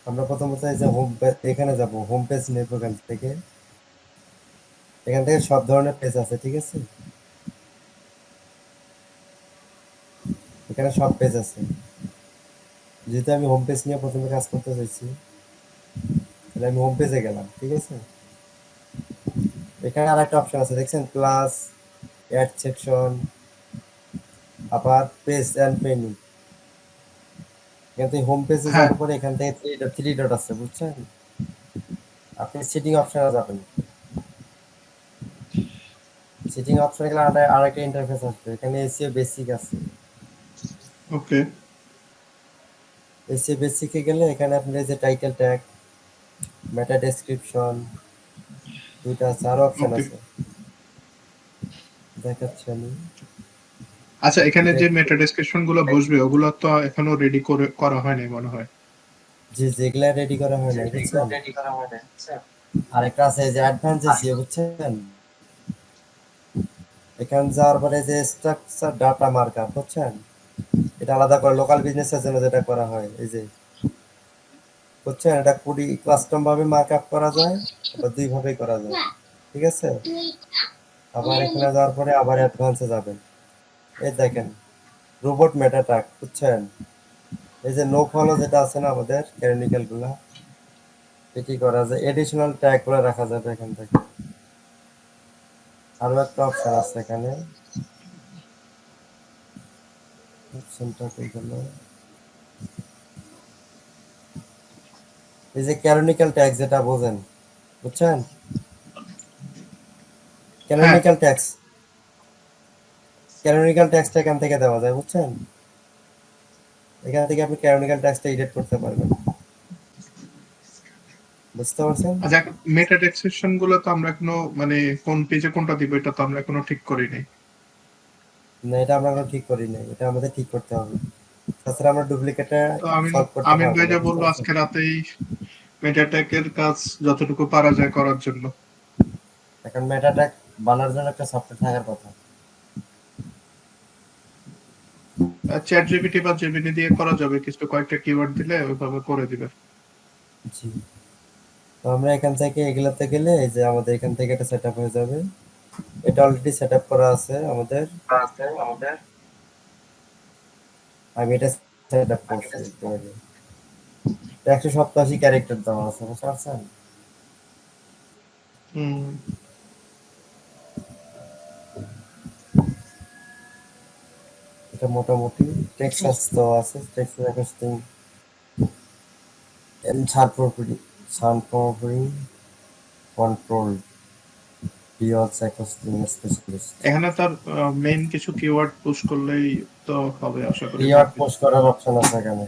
আমরা প্রথমত এই যে এখানে যাব, হোম পেজ নেব। এখান থেকে সব ধরনের পেজ আছে, ঠিক আছে? এখানে সব পেজ আছে। যেহেতু আমি হোম পেজ নিয়ে প্রথমে কাজ করতে চাইছি, তাহলে আমি হোম পেজে গেলাম, ঠিক আছে? এখানে আর একটা অপশন আছে, দেখছেন? ক্লাস, অ্যাড সেকশন, আবার পেজ অ্যান্ড মেনু। এখান থেকে হোম পেজে হ্যাঁ। যাওয়ার পরে এখান থেকে থ্রি ডট আছে, বুঝছেন? আপনি সেটিং অপশনে যাবেন। সেটিং অপশনে গেলে আরেকটা ইন্টারফেস আসবে। এখানে এসিও বেসিক আছে। ওকে। এসিও বেসিকে গেলে এখানে আপনি এই যে টাইটেল ট্যাগ, মেটা ডেসক্রিপশন, দুইটা আছে, আরো অপশন ওকে। আছে, দেখাচ্ছি আমি। আচ্ছা, এখানে এটা যে একটু, মেটা ডেসক্রিপশন গুলো বসবে ওগুলো তো এখনো রেডি করে করা হয়নি মনে হয়। জি যেগুলা রেডি করা হয় নাই, বুঝছেন? আরেকটা আছে এই যে অ্যাডভান্স এসিও, বুঝছেন? এখানে যাওয়ার পরে যে স্ট্রাকচার ডাটা মার্কআপ, বুঝছেন? এটা আলাদা করে লোকাল বিজনেসের জন্য যেটা করা হয়, এই যে, বুঝছেন? এটা কুড়ি কাস্টম ভাবে মার্কআপ করা যায়, আবার দুই ভাবেই করা যায়, ঠিক আছে? আবার এখানে যাওয়ার পরে আবার অ্যাডভান্সে যাবেন। এই দেখেন, রোবট মেটা ট্যাগ, বুঝছেন? এই যে নো ফলো যেটা আছে না আমাদের ক্যানোনিক্যাল গুলা, এটি করা যায়। এডিশনাল ট্যাগ গুলো রাখা যাবে এখান থেকে। আরো একটা অপশন আছে এখানে, অপশনটা কই গেল? এই যে ক্যানোনিক্যাল ট্যাগ যেটা বোঝেন, বুঝছেন? হ্যাঁ। ক্যানোনিক্যাল ট্যাক্স, ক্যানোনিক্যাল ট্যাক্সটা এখান থেকে দেওয়া যায়, বুঝছেন? এখান থেকে আপনি ক্যানোনিক্যাল ট্যাক্সটা এডিট করতে পারবেন, বুঝতে পারছেন? আচ্ছা, মেটা ডেসক্রিপশন গুলো তো আমরা এখনো মানে কোন পেজে কোনটা দিব এটা তো আমরা এখনো ঠিক করিনি। না, এটা আমরা এখনো ঠিক করি নাই, এটা আমাদের ঠিক করতে হবে। তাছাড়া আমরা ডুপ্লিকেটটা তো আমিন সলভ করতে আমিন পারবো ভাই না, যা বুঝতে বললো পারছেন? আজকে রাতেই মেটাটেকের কাজ যতটুকু পারা যায় করার জন্য। এখন মেটা ট্যাগ বানানোর জন্য একটা সফটওয়্যার থাকার কথা। চ্যাট জিপিটি বা জেমিনি দিয়ে করা যাবে, কিছু কয়েকটা কিওয়ার্ড দিলে ওইভাবে করে দিবে। জি। তো আমরা এখান থেকে এগুলাতে গেলে এই যে আমাদের এখান থেকে এটা সেট আপ হয়ে যাবে। এটা অলরেডি সেট আপ করা আছে আমাদের। আমি এটা সেট আপ করছি একটু আগে। 187 ক্যারেক্টার দেওয়া আছে, বুঝতে পারছেন? হুম। এটা মোটামুটি টেক্সাস দেওয়া আছে, টেক্সাস অ্যাকোস্টিং এন্ড সানপ্রোফিং কন্ট্রোল বিয়স অ্যাকোস্টিং স্পেশালিস্ট। এখানে তার মেইন কিছু কিওয়ার্ড পুশ করলেই তো হবে আশা করি কিওয়ার্ড সবকিছু। পোস্ট করার অপশন আছে এখানে।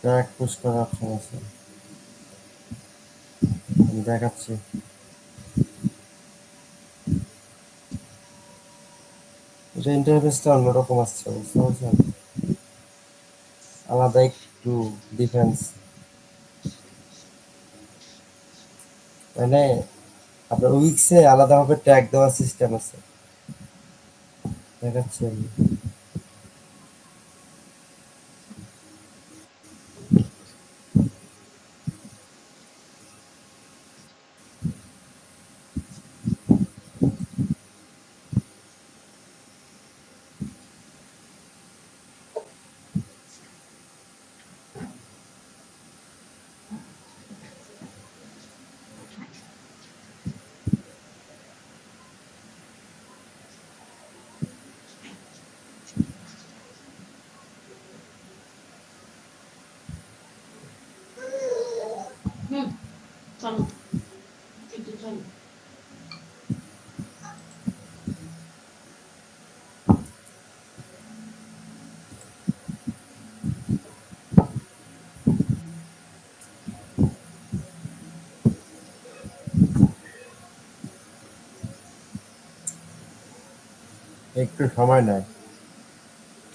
ট্যাগ পোস্ট করার অপশন আছে, আমি দেখাচ্ছি। এটা ইন্টারফেসটা অন্যরকম আসছে, বুঝতে পারছেন? আলাদা একটু ডিফারেন্স, মানে আপনার উইক্সে আলাদাভাবে ট্যাগ দেওয়ার সিস্টেম আছে, দেখাচ্ছি আমি। একটু সময় নেয়,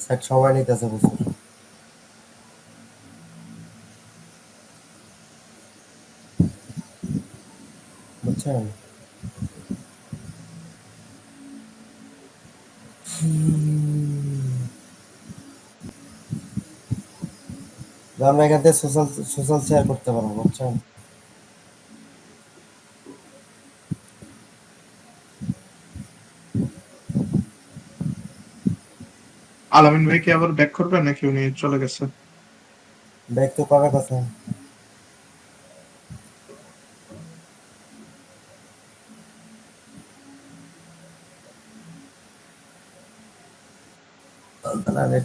স্যার সময় নিতেছে বুঝতে, বুঝছেন? যে আমরা এখান থেকে সোশ্যাল সোশ্যাল শেয়ার করতে পারবো, বুঝছেন? আলামিন ভাই কি আবার ব্যাক করবে নাকি উনি চলে গেছে? ব্যাক তো করার কথা।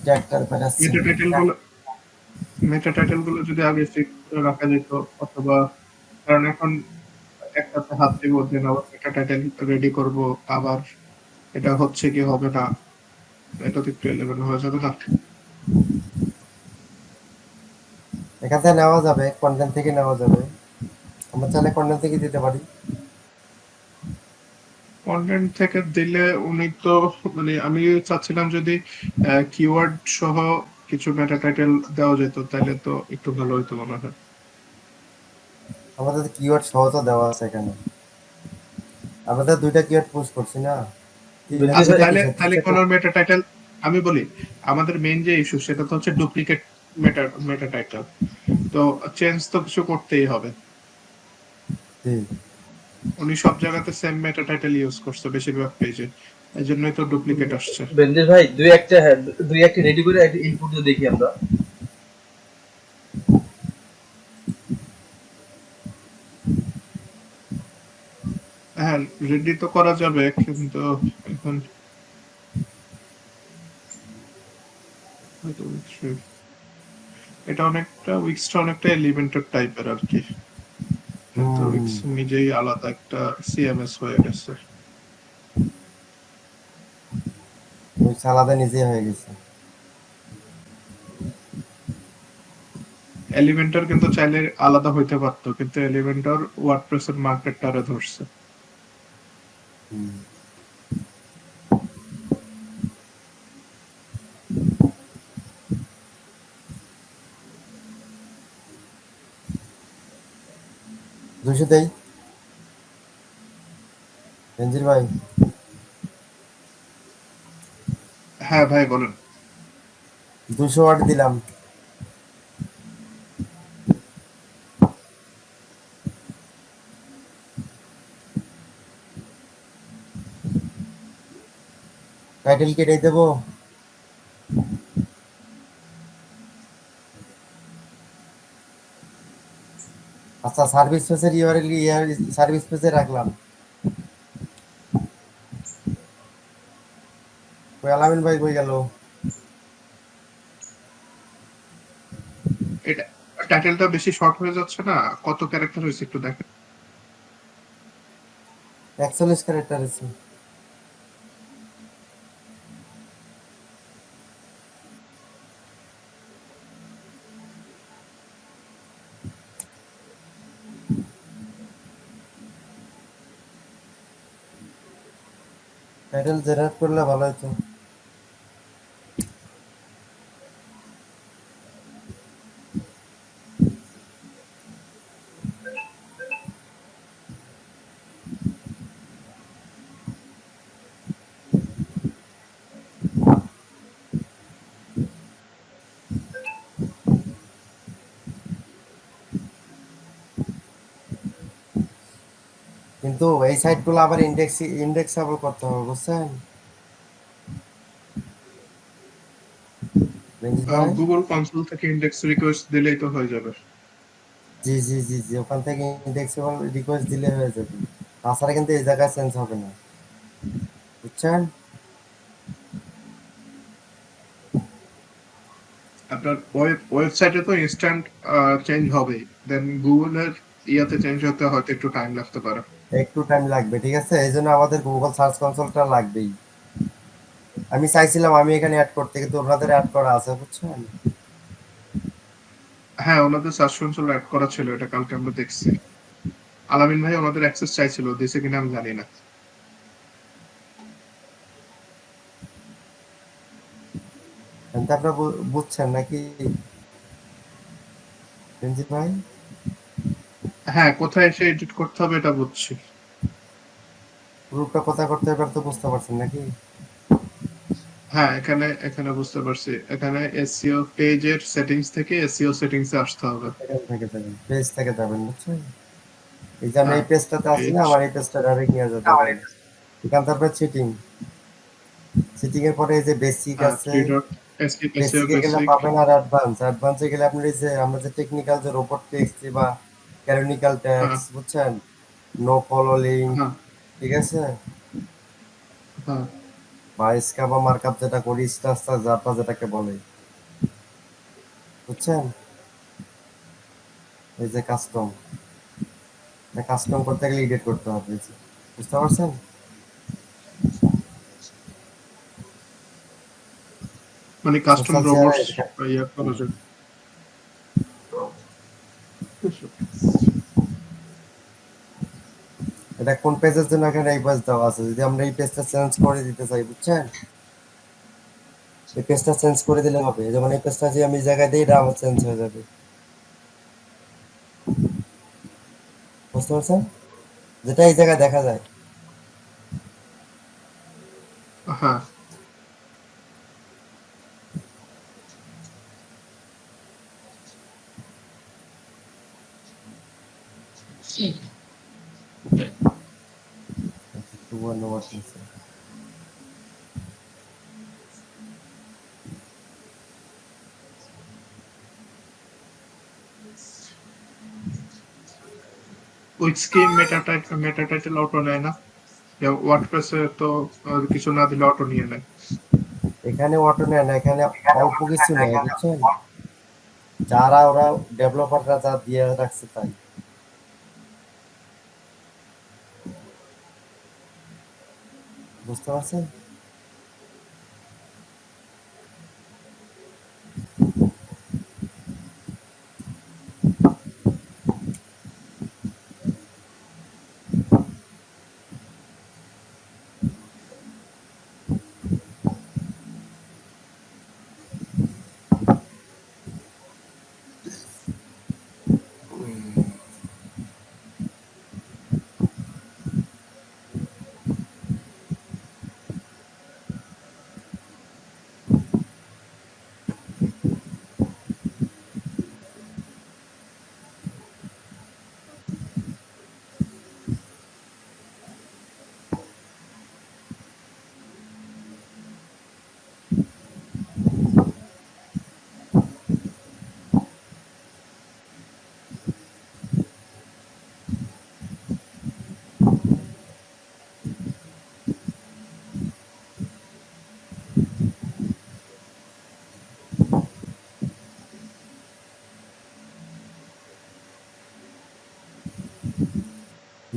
ট্র্যাক্টর পেরাচ্ছে। মেটা টাইটেল গুলো যদি আগে চেক করে রাখা যেত, অথবা কারণ এখন একটাতে হাত দিব, দেন আবার মেটা টাইটেল রেডি করব, আবার এটা হচ্ছে কি হবে না, এটা তো একটু এলোমেলো হয়ে যাবে না? এখান থেকে নেওয়া যাবে, কন্টেন্ট থেকে নেওয়া যাবে। আমরা চাইলে কন্টেন্ট থেকে দিতে পারি। কন্টেন্ট থেকে দিলে উনি তো, মানে আমি চাচ্ছিলাম যদি কিওয়ার্ড সহ কিছু মেটা টাইটেল দেওয়া যেত তাহলে তো একটু ভালো হইতো মনে হয়। আমাদের কিওয়ার্ড সহ তো দেওয়া আছে এখানে। আমাদের দুইটা কিওয়ার্ড পুশ করছি না, বেনজির আচ্ছা, ভাই, তাহলে তাহলে তিনটা কোন মেটা টাইটেল, আমি বলি আমাদের মেইন যে ইস্যু সেটা তো হচ্ছে ডুপ্লিকেট মেটা টাইটেল, তো চেঞ্জ তো কিছু করতেই হবে। জি। উনি সব জায়গাতে সেম মেটা টাইটেল ইউজ করছে বেশিরভাগ পেজে, এই জন্যই তো ডুপ্লিকেট আসছে। বেনজির ভাই, দুই একটা রেডি করে একটা ইনপুট দেখি আমরা। হ্যাঁ, রেডি তো করা যাবে, কিন্তু এখন হয়তো এটা অনেকটা উইক্সটা অনেকটা এলিমেন্টেড টাইপের আর কি। তো উইক্স নিজেই আলাদা একটা সিএমএস হয়ে গেছে। ওই সালাদে নিজেই হয়ে গেছে। এলিমেন্টর কিন্তু চাইলে আলাদা হইতে পারতো, কিন্তু এলিমেন্টর ওয়ার্ডপ্রেসের মার্কেটটারে ধরছে। হুম। 200 দেই বেনজির ভাই। হ্যাঁ ভাই বলেন। 200 ওয়াট দিলাম। টাইটেল কেটে দেবো। আচ্ছা, সার্ভিস পেজের ইউআরএল সার্ভিস পেজে রাখলাম। কই আলামিন ভাই কই গেল? এটা টাইটেলটা বেশি শর্ট হয়ে যাচ্ছে না? কত ক্যারেক্টার হয়েছে একটু দেখেন। 41 ক্যারেক্টার আছে। টাইটেল জেনারেট করলে ভালো হতো। কিন্তু এই সাইটগুলো আবার ইন্ডেক্সেবল করতে হবে, বুঝছেন রঞ্জিত ভাই? গুগল কনসোল থেকে ইন্ডেক্স রিকোয়েস্ট দিলেই তো হয়ে যাবে। জি জি জি জি, ওখান থেকে ইন্ডেক্সেবল রিকোয়েস্ট দিলে হয়ে যাবে। তাছাড়া কিন্তু এই জায়গায় চেঞ্জ হবে না, বুঝছেন? আপনার ওয়েবসাইটে তো ইনস্ট্যান্ট চেঞ্জ হবেই, দেন গুগলের ইয়াতে চেঞ্জ হতে হয়তো একটু টাইম লাগতে পারে। একটু টাইম লাগবে, ঠিক আছে, এই জন্য আমাদের গুগল সার্চ কনসোলটা লাগবেই। আমি চাইছিলাম আমি এখানে অ্যাড করতে, কিন্তু ওনাদের অ্যাড করা আছে, বুঝছেন? হ্যাঁ, ওনাদের সার্চ কনসোল অ্যাড করা ছিল, এটা কালকে আমরা দেখছি। আলামিন ভাই ওনাদের অ্যাক্সেস চাইছিল, দিছে কিনা আমি জানি না। কিন্তু আপনারা বুঝছেন নাকি রঞ্জিত ভাই? হ্যাঁ, কোথায় এসে এডিট করতে হবে এটা বুঝছি। গ্রুপটা কোথায় করতে হবে তো বুঝতে পারছেন নাকি? হ্যাঁ, এখানে এখানে বুঝতে পারছি। এখানে এসইও পেজের সেটিংস থেকে এসইও সেটিংস এ আসতে হবে। এখান থেকে যাবেন, পেজ থেকে যাবেন, বুঝছেন? এই যে আমি হ্যাঁ, এই পেজটাতে আছি না, পেজ। আমার এই পেজটা ডাইরেক্ট নিয়ে যাবে এখানে। এখান তারপরে চিটিং, চিটিং এর পরে এই যে বেসিক হ্যাঁ, আছে, থ্রি ডট এসইও বেসিকে গেলে বেসিক। পাবেন আর অ্যাডভান্স, অ্যাডভান্সে গেলে আপনার এই যে আমরা যে টেকনিক্যাল যে রোবট টেক্সট বা ক্যানোনিক্যাল হ্যাঁ, ট্যাক্স, বুঝছেন? নো ফলো লিঙ্ক, হ্যাঁ, ঠিক আছে? হ্যাঁ। বা স্কাবা মার্কআপ যেটা করি, স্ট্রাকচার যাটা যেটাকে বলে, বুঝছেন? এই যে কাস্টম, কাস্টম করতে গেলে এডিট করতে হবে, এই যে। বুঝতে পারছেন? মানে কাস্টম সোশ্যাল চেয়ার রোবটস ইয়ে করা যায়। এটা কোন পেজের জন্য এখানে এই পেজ দেওয়া আছে, যদি আমরা এই পেজটা চেঞ্জ করে দিতে চাই, বুঝছেন? এই পেজটা চেঞ্জ করে দিলে হবে, যেমন এই পেজটা যে আমি এই জায়গায় দিই, এটা আমার চেঞ্জ হয়ে যাবে, বুঝতে পারছেন? যেটা এই জায়গায় দেখা যায়। হ্যাঁ, টু ওয়ান ওয়াট নিচে। With scheme meta title auto নেয় না? ওয়ার্ডপ্রেসে তো কিছু না দিলে অটো নিয়ে নেয়। এখানে অটো নেয় না, এখানে অল্প কিছু নেয়, বুঝছেন? যারা ওরা ডেভেলপাররা যা দিয়ে রাখছে তাই, বুঝতে পারছেন?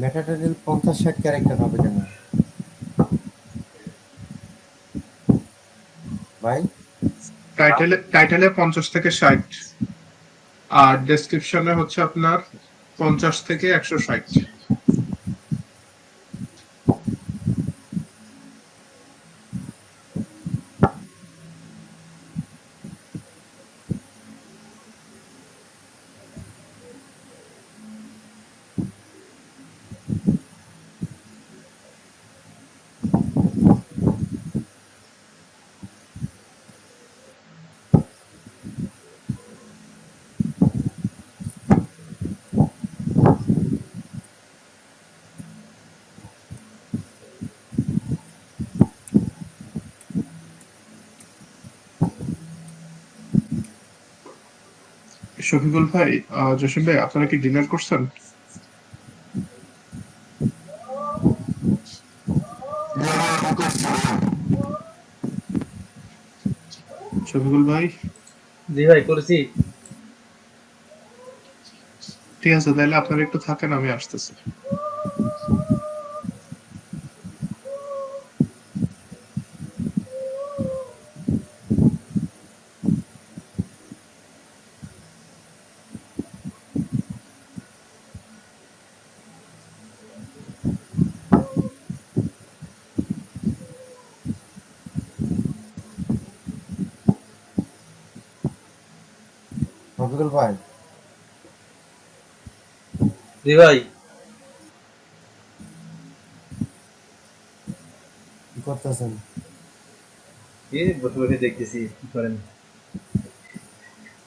মেটা টাইটেল 50-60 ক্যারেক্টার হবে কেন ভাই? টাইটেলে 50 থেকে 60, আর ডেসক্রিপশনে হচ্ছে আপনার 50 থেকে 160। শফিকুল ভাই, জসিম ভাই, আপনারা কি ডিনার করছেন? শফিকুল ভাই, জি ভাই করেছি। ঠিক আছে, তাহলে আপনারা একটু থাকেন, আমি আসতেছি। রফিকুল ভাই, জি ভাই। কি করতেছেন? কি বসে বসে দেখতেছি কি করেন।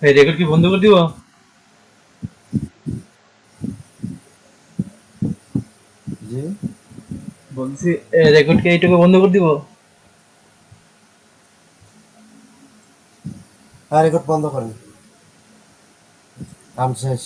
এই রেকর্ড কি বন্ধ করে দিব? জি বলছি রেকর্ড কি এইটুকু বন্ধ করে দিব? হ্যাঁ রেকর্ড বন্ধ করেন, কাম শেষ।